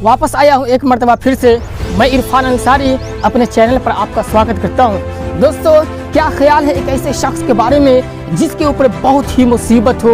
वापस आया हूँ एक मरतबा फिर से। मैं इरफान अंसारी अपने चैनल पर आपका स्वागत करता हूँ। दोस्तों, क्या ख्याल है एक ऐसे शख्स के बारे में जिसके ऊपर बहुत ही मुसीबत हो,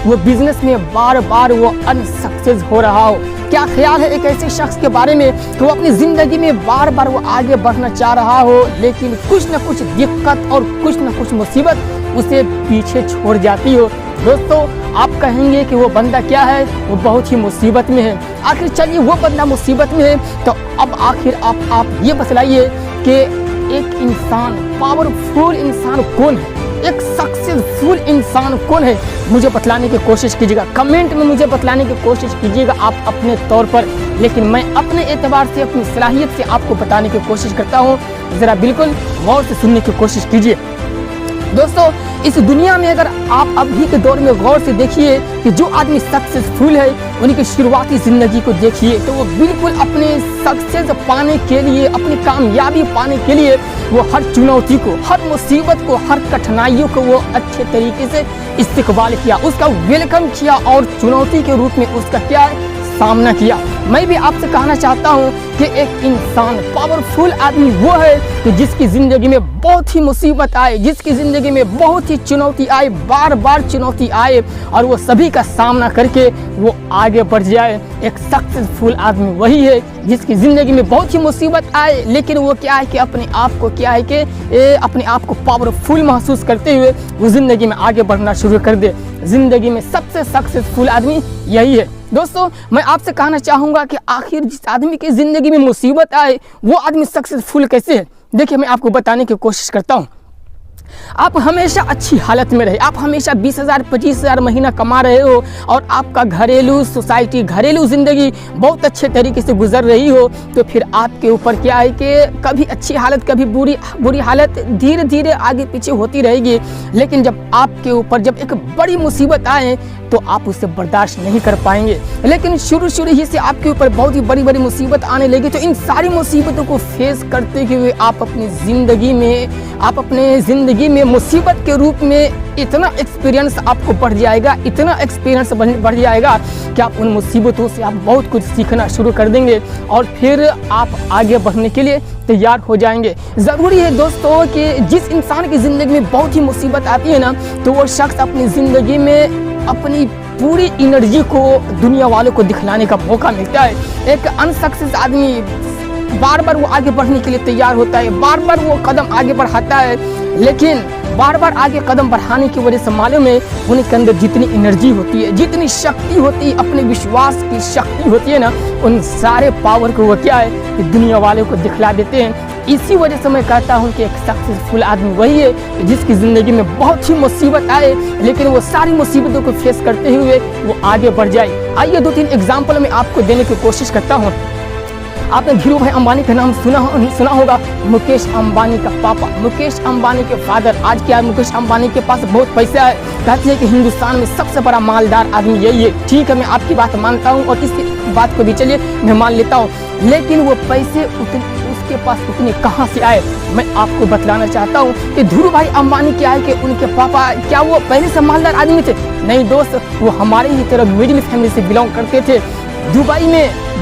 वो बिजनेस में बार बार वो अनसक्सेस हो रहा हो। क्या ख्याल है एक ऐसे शख्स के बारे में कि वो अपनी ज़िंदगी में बार बार वो आगे बढ़ना चाह रहा हो, लेकिन कुछ न कुछ दिक्कत और कुछ न कुछ मुसीबत उसे पीछे छोड़ जाती हो। दोस्तों, आप कहेंगे कि वो बंदा क्या है, वो बहुत ही मुसीबत में है। आखिर चलिए, वो बंदा मुसीबत में है तो अब आखिर आप ये बतलाइए कि एक इंसान, पावरफुल इंसान कौन है, एक सक्सेसफुल इंसान कौन है। मुझे बतलाने की कोशिश कीजिएगा, कमेंट में मुझे बतलाने की कोशिश कीजिएगा आप अपने तौर पर, लेकिन मैं अपने एतबार से, अपनी सलाहियत से आपको बताने की कोशिश करता हूँ। ज़रा बिल्कुल गौर से सुनने की कोशिश कीजिए। दोस्तों, इस दुनिया में अगर आप अभी के दौर में गौर से देखिए कि जो आदमी सक्सेसफुल है उनकी शुरुआती ज़िंदगी को देखिए तो वो बिल्कुल अपने सक्सेस पाने के लिए, अपनी कामयाबी पाने के लिए वो हर चुनौती को, हर मुसीबत को, हर कठिनाइयों को वो अच्छे तरीके से इस्तेमाल किया, उसका वेलकम किया और चुनौती के रूप में उसका क्या है, सामना किया। मैं भी आपसे कहना चाहता हूँ कि एक इंसान, पावरफुल आदमी वो है कि जिसकी ज़िंदगी में बहुत ही मुसीबत आए, जिसकी ज़िंदगी में बहुत ही चुनौती आए, बार बार चुनौती आए और वो सभी का सामना करके वो आगे बढ़ जाए। एक सक्सेसफुल आदमी वही है जिसकी ज़िंदगी में बहुत ही मुसीबत आए, लेकिन वो क्या है कि अपने आप को क्या है कि अपने आप को पावरफुल महसूस करते हुए वो ज़िंदगी में आगे बढ़ना शुरू कर दे। ज़िंदगी में सबसे सक्सेसफुल आदमी यही है। दोस्तों, मैं आपसे कहना चाहूँगा कि आखिर जिस आदमी की ज़िंदगी में मुसीबत आए वो आदमी सक्सेसफुल कैसे है। देखिए, मैं आपको बताने की कोशिश करता हूँ। आप हमेशा अच्छी हालत में रहे, आप हमेशा 20,000 25,000 महीना कमा रहे हो और आपका घरेलू सोसाइटी, घरेलू ज़िंदगी बहुत अच्छे तरीके से गुजर रही हो, तो फिर आपके ऊपर क्या है कि कभी अच्छी हालत, कभी बुरी हालत धीरे धीरे आगे पीछे होती रहेगी। लेकिन जब आपके ऊपर जब एक बड़ी मुसीबत आए तो आप उसे बर्दाश्त नहीं कर पाएंगे। लेकिन शुरू ही से आपके ऊपर बहुत ही बड़ी मुसीबत आने लगी तो इन सारी मुसीबतों को फेस करते हुए आप अपनी ज़िंदगी में मुसीबत के रूप में इतना एक्सपीरियंस आपको बढ़ जाएगा, इतना एक्सपीरियंस बढ़ जाएगा कि आप उन मुसीबतों से आप बहुत कुछ सीखना शुरू कर देंगे और फिर आप आगे बढ़ने के लिए तैयार हो जाएंगे। ज़रूरी है दोस्तों कि जिस इंसान की ज़िंदगी में बहुत ही मुसीबत आती है ना, तो वो शख्स अपनी ज़िंदगी में अपनी पूरी एनर्जी को दुनिया वालों को दिखलाने का मौका मिलता है। एक अनसक्सेस आदमी बार बार वो आगे बढ़ने के लिए तैयार होता है, बार बार वो कदम आगे बढ़ाता है, लेकिन बार बार आगे कदम बढ़ाने की वजह से मालूम है उनके अंदर जितनी एनर्जी होती है, जितनी शक्ति होती है, अपने विश्वास की शक्ति होती है ना, उन सारे पावर को वो क्या है कि दुनिया वालों को दिखला देते हैं। इसी वजह से मैं कहता हूँ कि एक सक्सेसफुल आदमी वही है जिसकी ज़िंदगी में बहुत ही मुसीबत आए, लेकिन वो सारी मुसीबतों को फेस करते हुए वो आगे बढ़ जाए। आइए 2-3 एग्जाम्पल मैं आपको देने की कोशिश करता हूँ। आपने धीरू भाई अंबानी का नाम सुना होगा। मुकेश अंबानी का पापा, मुकेश अंबानी के फादर। आज क्या है, मुकेश अंबानी के पास बहुत पैसा है, कहते हैं कि हिंदुस्तान में सबसे बड़ा मालदार आदमी यही है। ठीक है, मैं आपकी बात मानता हूँ और इस बात को भी चलिए मैं मान लेता हूँ, लेकिन वो पैसे उसके पास उतने कहाँ से आए, मैं आपको बतलाना चाहता हूँ कि धीरू भाई अंबानी क्या है कि उनके पापा क्या वो पहले से मालदार आदमी थे? नहीं दोस्त, वो हमारे ही तरह मिडिल फैमिली से बिलोंग करते थे।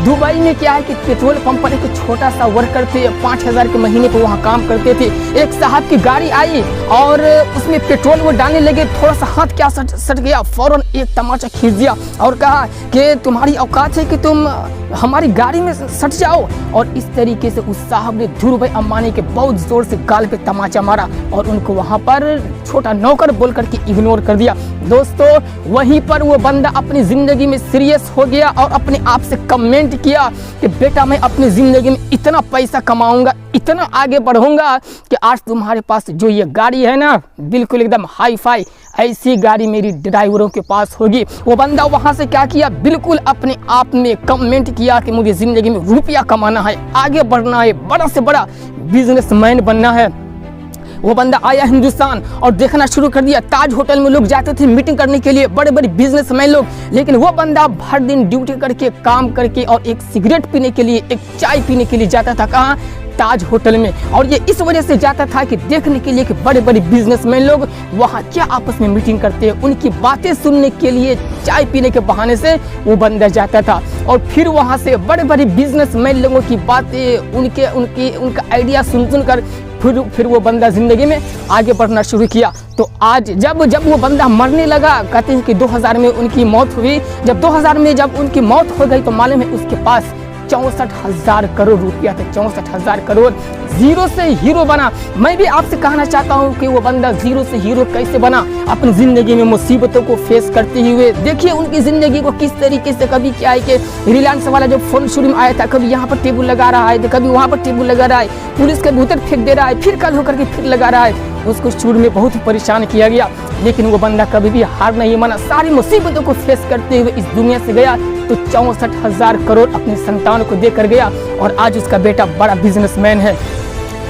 दुबई में क्या है कि पेट्रोल पंप पर एक छोटा सा वर्कर थे, 5,000 के महीने को वहाँ काम करते थे। एक साहब की गाड़ी आई और उसमें पेट्रोल वो डालने लगे, थोड़ा सा हाथ क्या सट गया, फौरन एक तमाचा खींच दिया और कहा कि तुम्हारी औकात है कि तुम हमारी गाड़ी में सट जाओ। और इस तरीके से उस साहब ने धीरू भाई अंबानी के बहुत जोर से गाल पे तमाचा मारा और उनको वहाँ पर छोटा नौकर बोल करके इग्नोर कर दिया। दोस्तों, वहीं पर वो बंदा अपनी ज़िंदगी में सीरियस हो गया और अपने आप से कमेंट किया कि बेटा मैं अपनी ज़िंदगी में इतना पैसा कमाऊंगा, इतना आगे बढ़ूंगा कि आज तुम्हारे पास जो ये गाड़ी है ना, बिल्कुल एकदम हाई फाई, ऐसी गाड़ी मेरी ड्राइवरों के पास होगी। वो बंदा वहां से क्या किया, बिल्कुल अपने आप में कमेंट किया कि मुझे ज़िंदगी में रुपया कमाना है, आगे बढ़ना है, बड़ा से बड़ा बिजनेसमैन बनना है। वो बंदा आया हिंदुस्तान और देखना शुरू कर दिया। ताज होटल में लोग जाते थे मीटिंग करने के लिए, बड़े बड़े बिजनेसमैन लोग, लेकिन वो बंदा भर दिन ड्यूटी करके, काम करके और एक सिगरेट पीने के लिए, एक चाय पीने के लिए जाता था। कहाँ? ताज होटल में। और ये इस वजह से जाता था कि देखने के लिए कि बड़े बड़े बिजनेसमैन लोग वहाँ क्या आपस में मीटिंग करते हैं, उनकी बातें सुनने के लिए चाय पीने के बहाने से वो बंदा जाता था। और फिर वहाँ से बड़े बड़े बिजनेसमैन लोगों की बातें उनका आइडिया सुन कर फिर वो बंदा जिंदगी में आगे बढ़ना शुरू किया। तो आज जब वो बंदा मरने लगा, कहते हैं कि 2000 में उनकी मौत हुई। जब 2000 में जब उनकी मौत हो गई तो मालूम है उसके पास 64,000 करोड़ रुपया था। 64,000 करोड़, जीरो से हीरो बना। मैं भी आपसे कहना चाहता हूँ कि वो बंदा जीरो से हीरो कैसे बना, अपनी जिंदगी में मुसीबतों को फेस करते हुए। देखिए उनकी जिंदगी को किस तरीके से, कभी क्या है कि रिलायंस वाला जो फोन शुरू में आया था, कभी यहाँ पर टेबल लगा रहा है, कभी वहाँ पर टेबल लगा रहा है, पुलिस के भूतर फेंक दे रहा है, फिर कल होकर के फिर लगा रहा है। उसको शुरू में बहुत परेशान किया गया, लेकिन वो बंदा कभी भी हार नहीं माना। सारी मुसीबतों को फेस करते हुए इस दुनिया से गया तो 64,000 करोड़ अपने संतान को देकर गया और आज उसका बेटा बड़ा बिजनेसमैन है।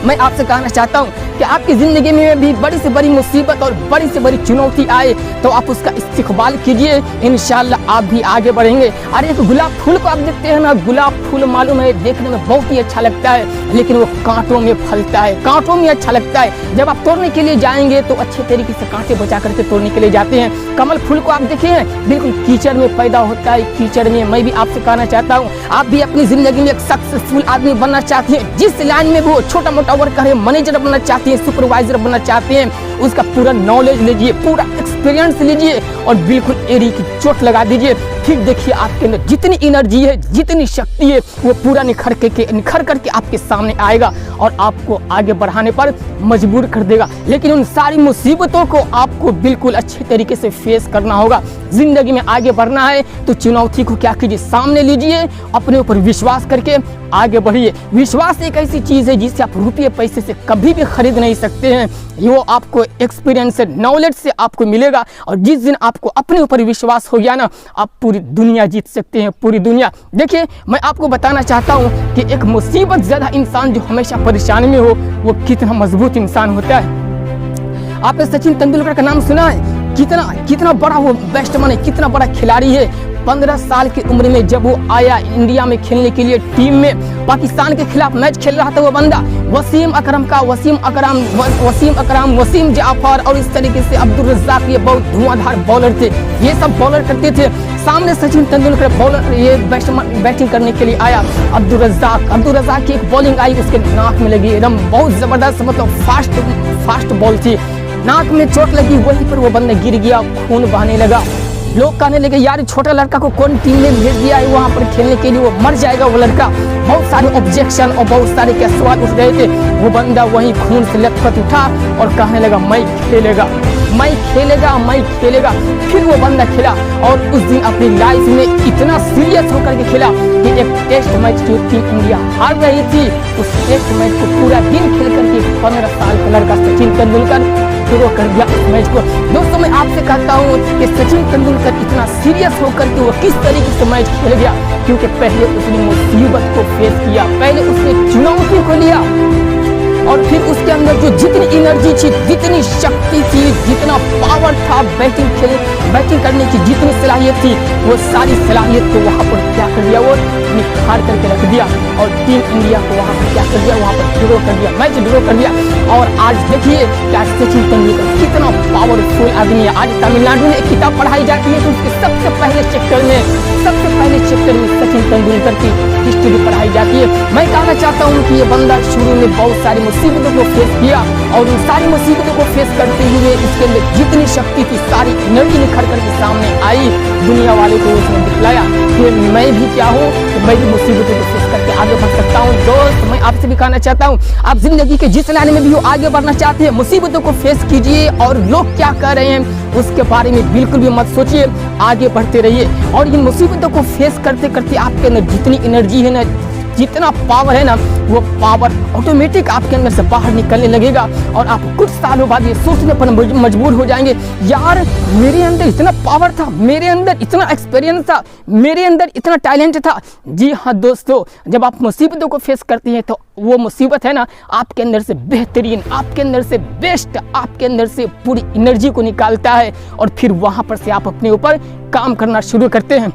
मैं आपसे कहना चाहता हूँ कि आपकी ज़िंदगी में भी बड़ी से बड़ी मुसीबत और बड़ी से बड़ी चुनौती आए तो आप उसका इस्तिक़बाल कीजिए, इंशाल्लाह आप भी आगे बढ़ेंगे। अरे एक गुलाब फूल को आप देखते हैं ना, गुलाब फूल मालूम है देखने में बहुत ही अच्छा लगता है, लेकिन वो कांटों में फलता है, कांटों में अच्छा लगता है। जब आप तोड़ने के लिए जाएंगे तो अच्छे तरीके से कांटे बचा करके तोड़ने के लिए जाते हैं। कमल फूल को आप देखिए बिल्कुल कीचड़ में पैदा होता है, कीचड़ में। मैं भी आपसे कहना चाहता हूँ आप भी अपनी ज़िंदगी में एक सक्सेसफुल आदमी बनना चाहते हैं, जिस लाइन में वो छोटा मोटा वर्क करे, मैनेजर बनना चाहते हैं, सुपरवाइजर बनना चाहते हैं, उसका पूरा नॉलेज लीजिए, पूरा एक्सपीरियंस लीजिए और बिल्कुल एड़ी की चोट लगा दीजिए। फिर देखिए आपके अंदर जितनी एनर्जी है, जितनी शक्ति है, वो पूरा निखर करके आपके सामने आएगा और आपको आगे बढ़ाने पर मजबूर कर देगा। लेकिन उन सारी मुसीबतों को आपको बिल्कुल अच्छे तरीके से फेस करना होगा। जिंदगी में आगे बढ़ना है तो चुनौती को क्या कीजिए, सामने लीजिए, अपने ऊपर विश्वास करके आगे बढ़िए। विश्वास एक ऐसी चीज़ है जिसे आप रुपये पैसे से कभी भी खरीद नहीं सकते हैं। वो आपको एक्सपीरियंस से, नॉलेज से आपको मिलेगा। और जिस दिन आपको अपने ऊपर विश्वास हो गया ना, आप पूरी दुनिया जीत सकते हैं, पूरी दुनिया। देखिए मैं आपको बताना चाहता हूँ कि एक मुसीबत ज़्यादा इंसान जो हमेशा परेशानी में हो वो कितना मजबूत इंसान होता है। आपने सचिन तेंदुलकर का नाम सुना है? कितना बड़ा वो बैट्समैन है, कितना बड़ा खिलाड़ी है। 15 साल की उम्र में जब वो आया इंडिया में खेलने के लिए, टीम में पाकिस्तान के खिलाफ मैच खेल रहा था वो बंदा, वसीम अकरम, वसीम जाफर और इस तरीके से अब्दुल रज़ाक, ये बहुत धुआंधार बॉलर थे। ये सब बॉलर करते थे। सामने सचिन तेंदुलकर बॉलर ये बैटिंग करने के लिए आया। अब्दुल रज़ाक की एक बॉलिंग आई, उसके नाक में लगी, एकदम बहुत ज़बरदस्त, मतलब फास्ट बॉल थी। नाक में चोट लगी, वहीं पर वो बंदा गिर गया, खून बहने लगा। लोग कहने लगे यार छोटा लड़का को कौन टीम में भेज दिया है वहाँ पर खेलने के लिए, वो मर जाएगा वो लड़का। बहुत सारे ऑब्जेक्शन और बहुत सारे क्या सवाल उठ रहे थे। वो बंदा वहीं खून से लथपथ उठा और कहने लगा मैं खेलेगा। फिर वो बंदा खेला और उस दिन अपनी लाइफ में इतना सीरियस होकर के खेला कि एक टेस्ट मैच जो टीम इंडिया हार रही थी, उस टेस्ट मैच को पूरा दिन खेल करके 15 साल का लड़का सचिन तेंदुलकर शुरू कर दिया उस मैच को। दोस्तों मैं आपसे कहता हूँ कि सचिन तेंदुलकर इतना सीरियस होकर के वो किस तरीके से मैच खेल गया, क्योंकि पहले उसने मुसीबत को फेस किया, पहले उसने चुनौती को लिया और फिर उसके अंदर जो जितनी एनर्जी थी, जितनी शक्ति थी, जितना पावर था, बैटिंग करने की जितनी सलाहियत थी, वो सारी सलाहियत को वहाँ पर क्या कर दिया, वो निखार करके रख दिया और टीम इंडिया को वहाँ पर क्या कर दिया, वहाँ पर ड्रॉ कर दिया, मैच ड्रॉ कर दिया। और आज देखिए क्या सचिन तेंदुलकर कितना पावरफुल आदमी है। आज तमिलनाडु में एक किताब पढ़ाई जाती है तो उसके सबसे पहले चैप्टर में सचिन तेंदुलकर की हिस्ट्री पढ़ाई जाती है। मैं कहना चाहता हूँ कि ये बंदा शुरू में बहुत सारी मुसीबतों को फेस किया और उन सारी मुसीबतों को फेस करते हुए इसके अंदर जितनी शक्ति थी, सारी एनर्जी निखर करके सामने आई, दुनिया वाले को उसने दिखलाया कि मैं भी क्या हूँ, मैं भी मुसीबतों को फेस करके आगे बढ़ सकता हूँ। दोस्त मैं आपसे भी कहना चाहता हूँ, आप जिंदगी के जिस लाइन में भी हो आगे बढ़ना चाहते हैं, मुसीबतों को फेस कीजिए और लोग क्या कर रहे हैं उसके बारे में बिल्कुल भी मत सोचिए, आगे बढ़ते रहिए। और इन मुसीबतों को फेस करते करते आपके अंदर जितनी एनर्जी है ना, जितना पावर है ना, वो पावर ऑटोमेटिक आपके अंदर से बाहर निकलने लगेगा और आप कुछ सालों बाद ये सोचने पर मजबूर हो जाएंगे, यार मेरे अंदर इतना पावर था, मेरे अंदर इतना एक्सपीरियंस था, मेरे अंदर इतना टैलेंट था। जी हाँ दोस्तों, जब आप मुसीबतों को फेस करते हैं तो वो मुसीबत है ना आपके अंदर से बेहतरीन, आपके अंदर से बेस्ट, आपके अंदर से पूरी एनर्जी को निकालता है और फिर वहाँ पर से आप अपने ऊपर काम करना शुरू करते हैं।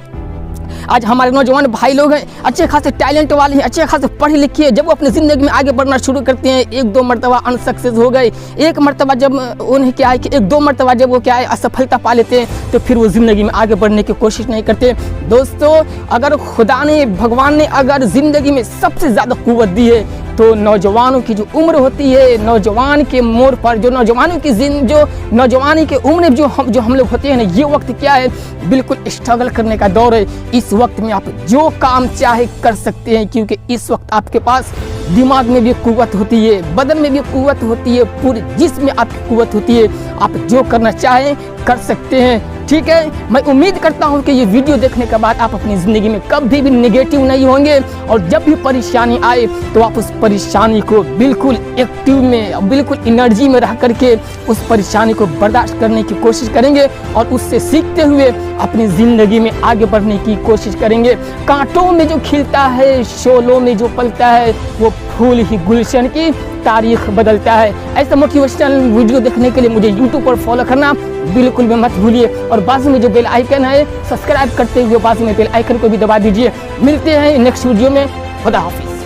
आज हमारे नौजवान भाई लोग हैं, अच्छे खासे टैलेंट वाले हैं, अच्छे खासे पढ़े लिखे हैं, जब वो अपनी ज़िंदगी में आगे बढ़ना शुरू करते हैं, एक दो मरतबा अनसक्सेस हो गए, एक मरतबा जब उन्हें क्या है कि एक दो मरतबा जब वो क्या है असफलता पा लेते हैं, तो फिर वो ज़िंदगी में आगे बढ़ने की कोशिश नहीं करते। दोस्तों, अगर खुदा ने, भगवान ने अगर ज़िंदगी में सबसे ज़्यादा कुव्वत दी है तो नौजवानों की जो उम्र होती है, नौजवान के मोड़ पर जो नौजवानों की जो नौजवानी के उम्र में जो हम लोग होते हैं ना, ये वक्त क्या है, बिल्कुल स्ट्रगल करने का दौर है। इस वक्त में आप जो काम चाहे कर सकते हैं, क्योंकि इस वक्त आपके पास दिमाग में भी कुव्वत होती है, बदन में भी कुव्वत होती है, पूरे जिस्म में आपकी कुव्वत होती है। आप जो करना चाहें कर सकते हैं। ठीक है, मैं उम्मीद करता हूं कि ये वीडियो देखने के बाद आप अपनी ज़िंदगी में कभी भी नेगेटिव नहीं होंगे, और जब भी परेशानी आए तो आप उस परेशानी को बिल्कुल एक्टिव में, बिल्कुल एनर्जी में रह करके उस परेशानी को बर्दाश्त करने की कोशिश करेंगे, और उससे सीखते हुए अपनी ज़िंदगी में आगे बढ़ने की कोशिश करेंगे। कांटों में जो खिलता है, शोलों में जो पलता है, वो फूल ही गुलशन की तारीख बदलता है। ऐसा मोटिवेशनल वीडियो देखने के लिए मुझे यूट्यूब पर फॉलो करना बिल्कुल भी मत भूलिए, और बाजू में जो बेल आइकन है सब्सक्राइब करते हुए बाजू में बेल आइकन को भी दबा दीजिए। मिलते हैं नेक्स्ट वीडियो में। खुदा हाफिज़।